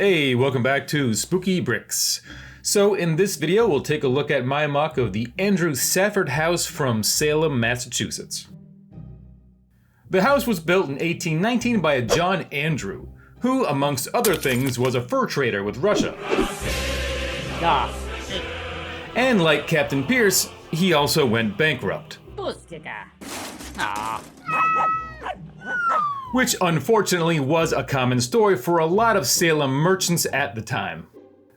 Hey, welcome back to Spooky Bricks. So in this video, we'll take a look at my mock of the Andrew Safford house from Salem, Massachusetts. The house was built in 1819 by a John Andrew, who, amongst other things, was a fur trader with Russia. And like Captain Pierce, he also went bankrupt. Which unfortunately was a common story for a lot of Salem merchants at the time.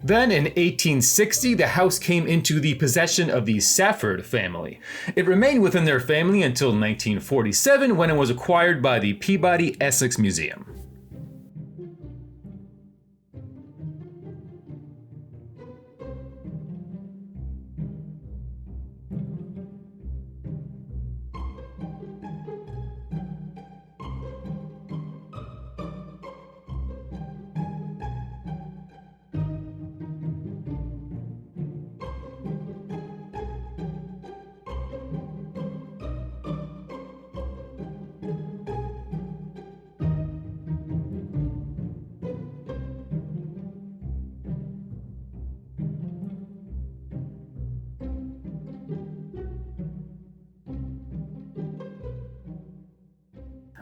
Then in 1860, the house came into the possession of the Safford family. It remained within their family until 1947 when it was acquired by the Peabody Essex Museum.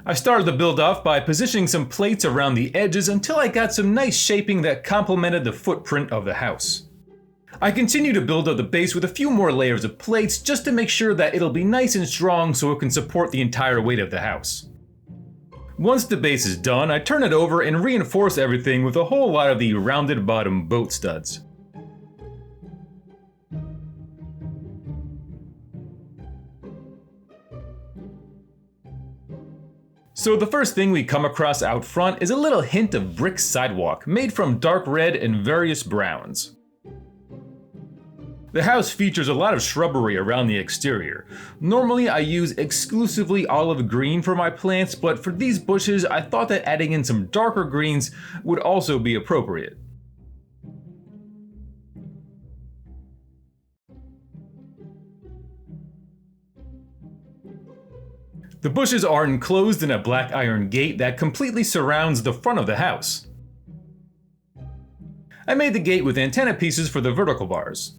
I started the build off by positioning some plates around the edges until I got some nice shaping that complemented the footprint of the house. I continue to build up the base with a few more layers of plates just to make sure that it'll be nice and strong so it can support the entire weight of the house. Once the base is done, I turn it over and reinforce everything with a whole lot of the rounded bottom boat studs. So the first thing we come across out front is a little hint of brick sidewalk made from dark red and various browns. The house features a lot of shrubbery around the exterior. Normally I use exclusively olive green for my plants, but for these bushes I thought that adding in some darker greens would also be appropriate. The bushes are enclosed in a black iron gate that completely surrounds the front of the house. I made the gate with antenna pieces for the vertical bars.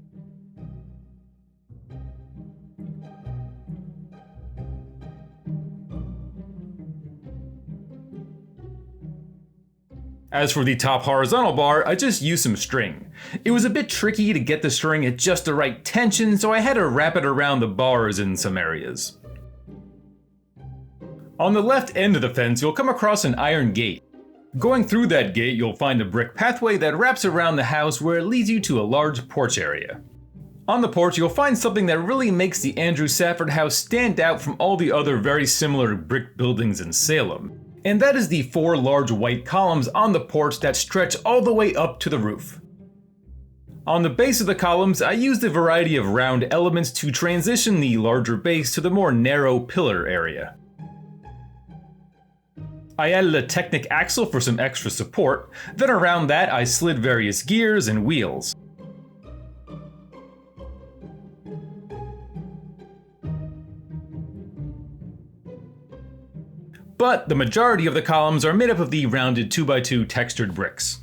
As for the top horizontal bar, I just used some string. It was a bit tricky to get the string at just the right tension, so I had to wrap it around the bars in some areas. On the left end of the fence, you'll come across an iron gate. Going through that gate, you'll find a brick pathway that wraps around the house where it leads you to a large porch area. On the porch, you'll find something that really makes the Andrew Safford house stand out from all the other very similar brick buildings in Salem. And that is the 4 large white columns on the porch that stretch all the way up to the roof. On the base of the columns, I used a variety of round elements to transition the larger base to the more narrow pillar area. I added a Technic axle for some extra support, then around that I slid various gears and wheels. But the majority of the columns are made up of the rounded 2x2 textured bricks.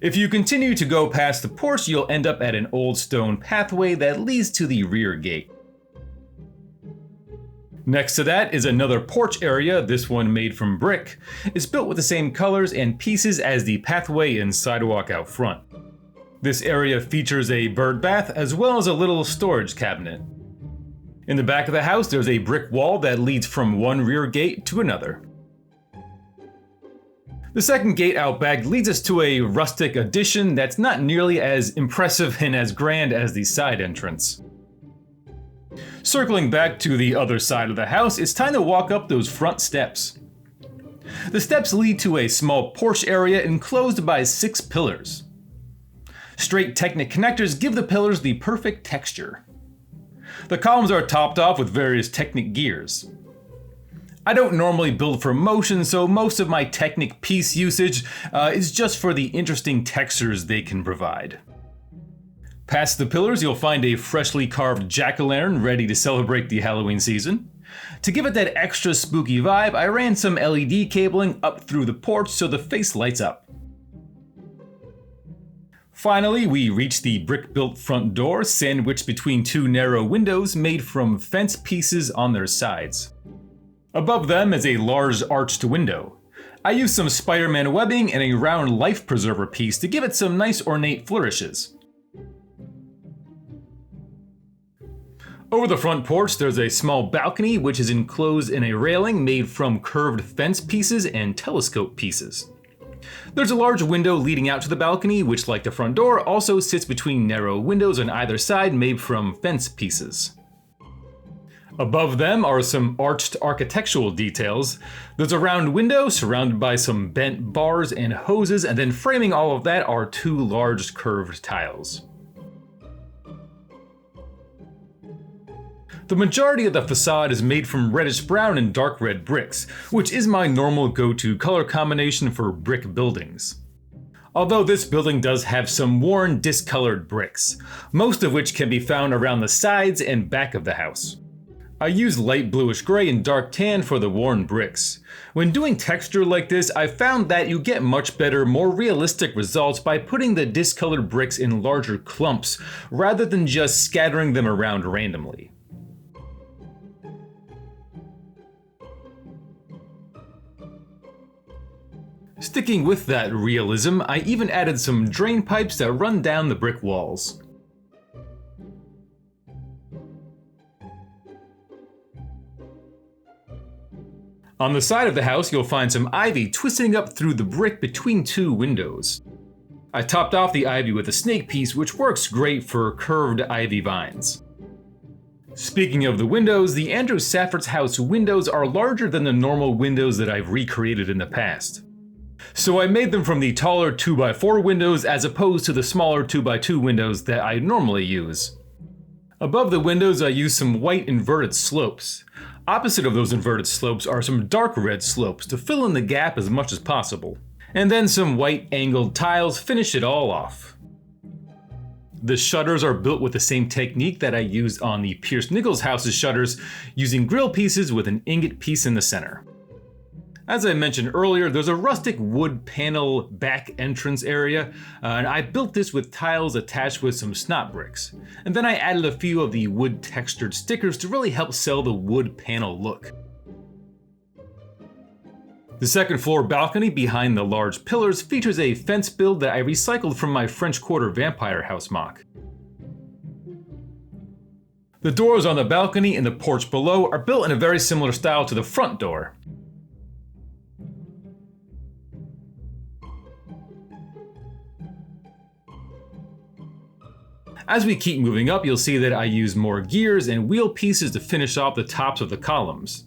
If you continue to go past the porch, you'll end up at an old stone pathway that leads to the rear gate. Next to that is another porch area, this one made from brick. It's built with the same colors and pieces as the pathway and sidewalk out front. This area features a bird bath as well as a little storage cabinet. In the back of the house, there's a brick wall that leads from one rear gate to another. The second gate out back leads us to a rustic addition that's not nearly as impressive and as grand as the side entrance. Circling back to the other side of the house, it's time to walk up those front steps. The steps lead to a small porch area enclosed by 6 pillars. Straight Technic connectors give the pillars the perfect texture. The columns are topped off with various Technic gears. I don't normally build for motion, so most of my Technic piece usage is just for the interesting textures they can provide. Past the pillars, you'll find a freshly carved jack-o'-lantern ready to celebrate the Halloween season. To give it that extra spooky vibe, I ran some LED cabling up through the porch so the face lights up. Finally, we reach the brick-built front door, sandwiched between 2 narrow windows made from fence pieces on their sides. Above them is a large arched window. I used some Spider-Man webbing and a round life preserver piece to give it some nice ornate flourishes. Over the front porch, there's a small balcony which is enclosed in a railing made from curved fence pieces and telescope pieces. There's a large window leading out to the balcony, which, like the front door, also sits between narrow windows on either side made from fence pieces. Above them are some arched architectural details. There's a round window surrounded by some bent bars and hoses, and then framing all of that are 2 large curved tiles. The majority of the facade is made from reddish brown and dark red bricks, which is my normal go-to color combination for brick buildings. Although this building does have some worn, discolored bricks, most of which can be found around the sides and back of the house. I use light bluish gray and dark tan for the worn bricks. When doing texture like this, I found that you get much better, more realistic results by putting the discolored bricks in larger clumps, rather than just scattering them around randomly. Sticking with that realism, I even added some drain pipes that run down the brick walls. On the side of the house, you'll find some ivy twisting up through the brick between 2 windows. I topped off the ivy with a snake piece, which works great for curved ivy vines. Speaking of the windows, the Andrew Safford's house windows are larger than the normal windows that I've recreated in the past. So I made them from the taller 2x4 windows as opposed to the smaller 2x2 windows that I normally use. Above the windows, I used some white inverted slopes. Opposite of those inverted slopes are some dark red slopes to fill in the gap as much as possible. And then some white angled tiles finish it all off. The shutters are built with the same technique that I used on the Pierce Nichols house's shutters, using grill pieces with an ingot piece in the center. As I mentioned earlier, there's a rustic wood panel back entrance area, and I built this with tiles attached with some snot bricks. And then I added a few of the wood textured stickers to really help sell the wood panel look. The second floor balcony behind the large pillars features a fence build that I recycled from my French Quarter Vampire House MOC. The doors on the balcony and the porch below are built in a very similar style to the front door. As we keep moving up, you'll see that I use more gears and wheel pieces to finish off the tops of the columns.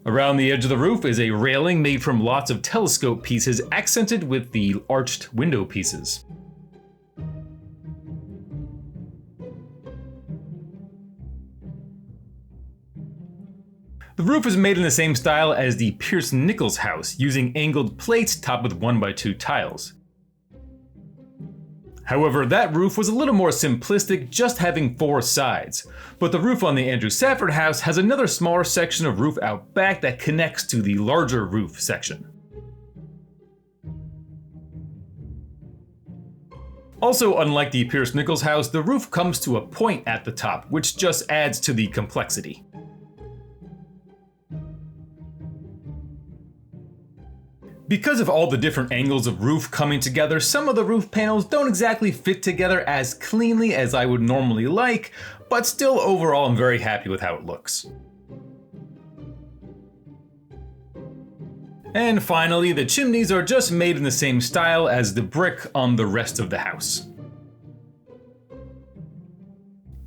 Around the edge of the roof is a railing made from lots of telescope pieces accented with the arched window pieces. The roof is made in the same style as the Pierce Nichols house, using angled plates topped with 1x2 tiles. However, that roof was a little more simplistic, just having 4 sides. But the roof on the Andrew Safford house has another smaller section of roof out back that connects to the larger roof section. Also, unlike the Pierce Nichols house, the roof comes to a point at the top, which just adds to the complexity. Because of all the different angles of roof coming together, some of the roof panels don't exactly fit together as cleanly as I would normally like, but still overall I'm very happy with how it looks. And finally, the chimneys are just made in the same style as the brick on the rest of the house.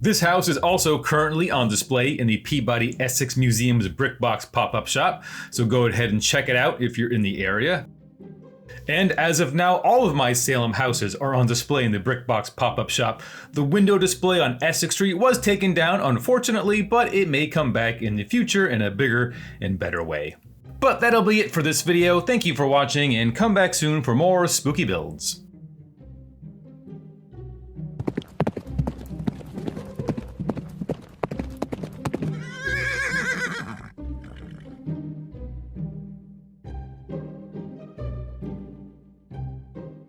This house is also currently on display in the Peabody Essex Museum's Brickbox pop-up shop, so go ahead and check it out if you're in the area. And as of now, all of my Salem houses are on display in the Brickbox pop-up shop. The window display on Essex Street was taken down, unfortunately, but it may come back in the future in a bigger and better way. But that'll be it for this video. Thank you for watching, and come back soon for more spooky builds.